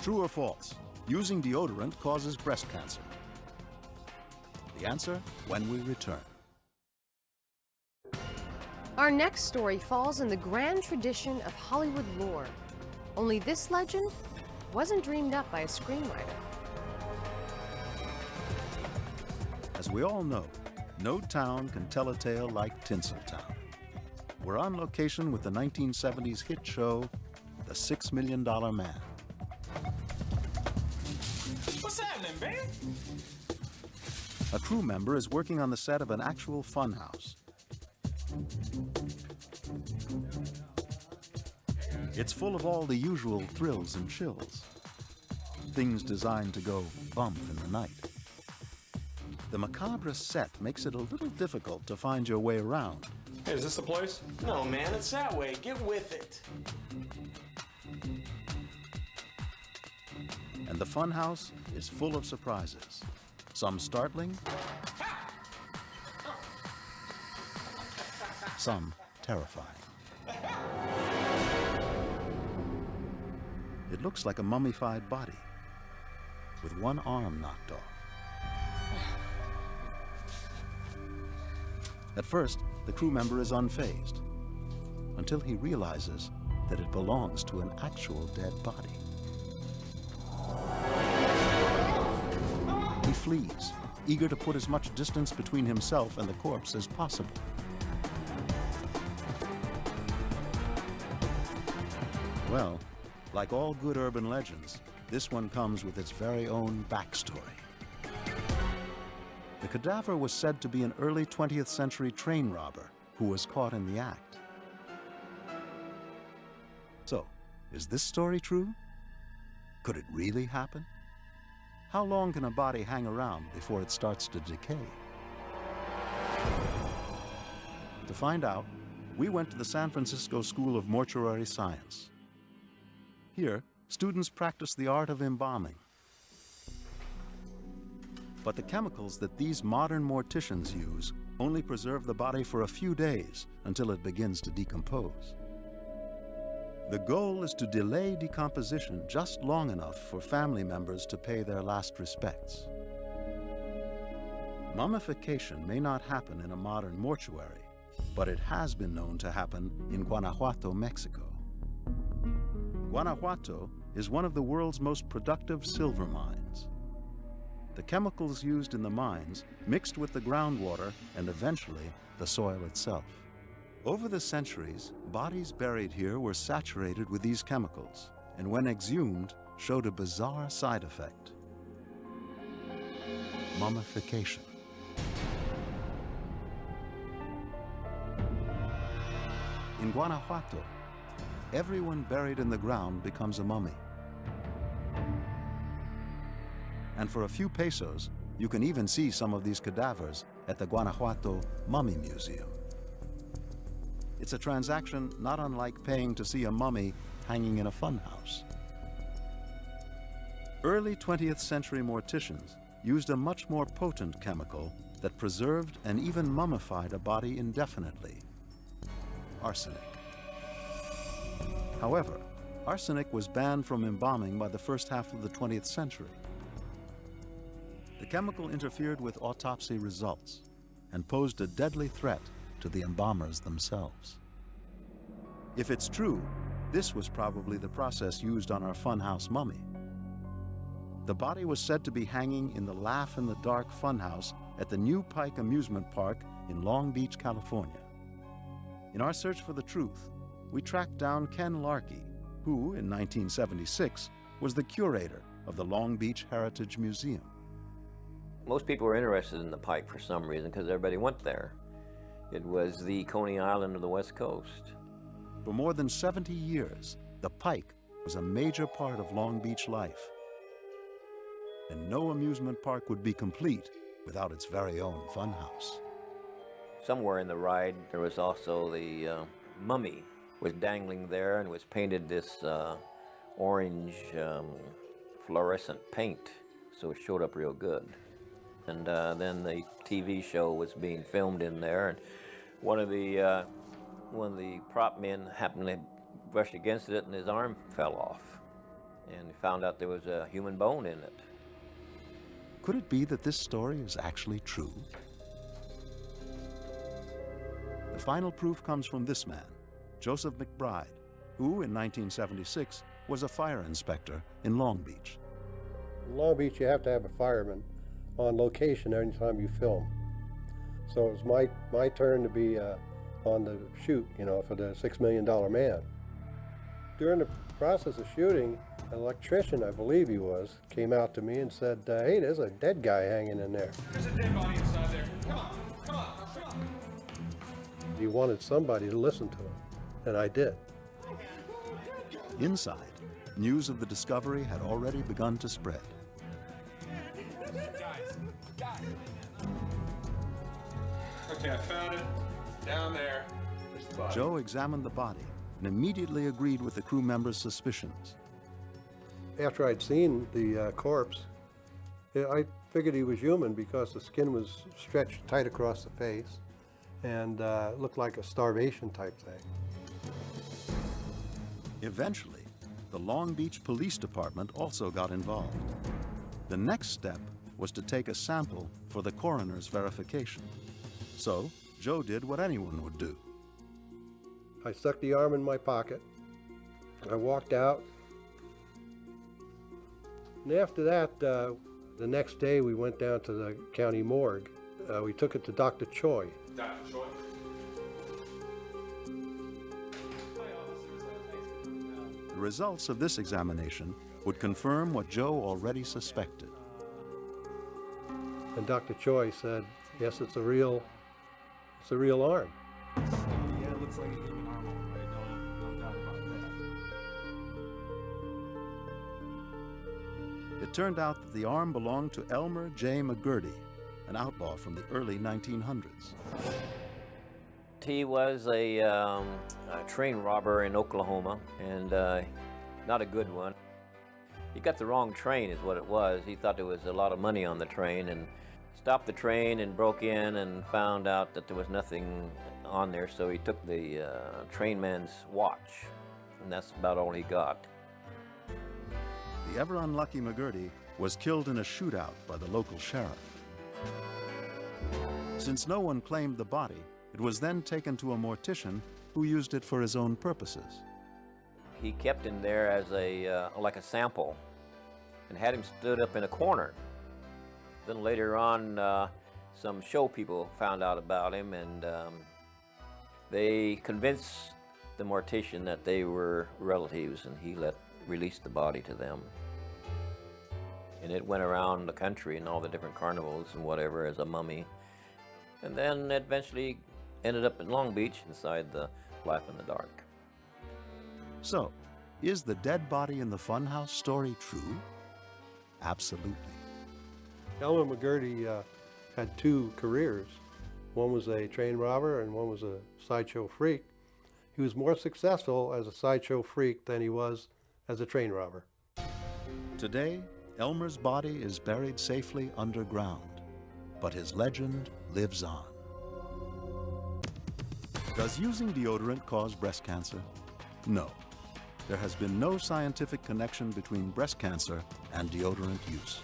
True or false? Using deodorant causes breast cancer. The answer when we return. Our next story falls in the grand tradition of Hollywood lore. Only this legend wasn't dreamed up by a screenwriter. As we all know, no town can tell a tale like Tinseltown. We're on location with the 1970s hit show, The $6 Million Man. What's happening, man? A crew member is working on the set of an actual funhouse. It's full of all the usual thrills and chills, things designed to go bump in the night. The macabre set makes it a little difficult to find your way around. Hey, is this the place? No, man, it's that way. Get with it. And the funhouse is full of surprises, some startling, some terrifying. It looks like a mummified body with one arm knocked off. At first, the crew member is unfazed until he realizes that it belongs to an actual dead body. He flees, eager to put as much distance between himself and the corpse as possible. Well, like all good urban legends, this one comes with its very own backstory. The cadaver was said to be an early 20th century train robber who was caught in the act. So, is this story true? Could it really happen? How long can a body hang around before it starts to decay? To find out, we went to the San Francisco School of Mortuary Science. Here, students practice the art of embalming. But the chemicals that these modern morticians use only preserve the body for a few days until it begins to decompose. The goal is to delay decomposition just long enough for family members to pay their last respects. Mummification may not happen in a modern mortuary, but it has been known to happen in Guanajuato, Mexico. Guanajuato is one of the world's most productive silver mines. The chemicals used in the mines mixed with the groundwater and eventually the soil itself. Over the centuries, bodies buried here were saturated with these chemicals, and when exhumed, showed a bizarre side effect: mummification. In Guanajuato, everyone buried in the ground becomes a mummy. And for a few pesos, you can even see some of these cadavers at the Guanajuato Mummy Museum. It's a transaction not unlike paying to see a mummy hanging in a funhouse. Early 20th century morticians used a much more potent chemical that preserved and even mummified a body indefinitely: arsenic. However, arsenic was banned from embalming by the first half of the 20th century. The chemical interfered with autopsy results and posed a deadly threat to the embalmers themselves. If it's true, this was probably the process used on our funhouse mummy. The body was said to be hanging in the Laugh in the Dark funhouse at the New Pike Amusement Park in Long Beach, California. In our search for the truth, we tracked down Ken Larkey, who, in 1976, was the curator of the Long Beach Heritage Museum. Most people were interested in the Pike for some reason because everybody went there. It was the Coney Island of the West Coast. For more than 70 years, the Pike was a major part of Long Beach life. And no amusement park would be complete without its very own funhouse. Somewhere in the ride, there was also the mummy was dangling there and was painted this orange fluorescent paint, so it showed up real good. And then the TV show was being filmed in there, and one of the prop men happened to brush against it, and his arm fell off. and found out there was a human bone in it. Could it be that this story is actually true? The final proof comes from this man, Joseph McBride, who in 1976 was a fire inspector in Long Beach. In Long Beach, you have to have a fireman on location every time you film. So it was my turn to be on the shoot, you know, for the $6 Million Man. During the process of shooting, an electrician, I believe he was, came out to me and said, hey, there's a dead guy hanging in there. There's a dead body inside there. Come on, come on, come on. He wanted somebody to listen to him, and I did. Inside, news of the discovery had already begun to spread. Guys. Okay, I found it. Down there. There's the body. Joe examined the body and immediately agreed with the crew members' suspicions. After I'd seen the corpse, I figured he was human because the skin was stretched tight across the face and looked like a starvation type thing. Eventually, the Long Beach Police Department also got involved. The next step was to take a sample for the coroner's verification. So, Joe did what anyone would do. I stuck the arm in my pocket. I walked out. And after that, the next day we went down to the county morgue. We took it to Dr. Choi. Dr. Choi. The results of this examination would confirm what Joe already suspected. And Dr. Choi said, yes, it's a real arm. Yeah, it looks like a human arm, all right? No doubt about that. It turned out that the arm belonged to Elmer J. McGurdy, an outlaw from the early 1900s. He was a train robber in Oklahoma, and not a good one. He got the wrong train is what it was. He thought there was a lot of money on the train and stopped the train and broke in and found out that there was nothing on there, so he took the trainman's watch, and that's about all he got. The ever unlucky McGurdy was killed in a shootout by the local sheriff. Since no one claimed the body, it was then taken to a mortician who used it for his own purposes. He kept him there as like a sample and had him stood up in a corner. Then later on, some show people found out about him, and they convinced the mortician that they were relatives, and he released the body to them. And it went around the country in all the different carnivals and whatever as a mummy. And then eventually ended up in Long Beach inside the Laugh in the Dark. So, is the dead body in the Funhouse story true? Absolutely. Elmer McGurdy had two careers. One was a train robber and one was a sideshow freak. He was more successful as a sideshow freak than he was as a train robber. Today, Elmer's body is buried safely underground, but his legend lives on. Does using deodorant cause breast cancer? No. There has been no scientific connection between breast cancer and deodorant use.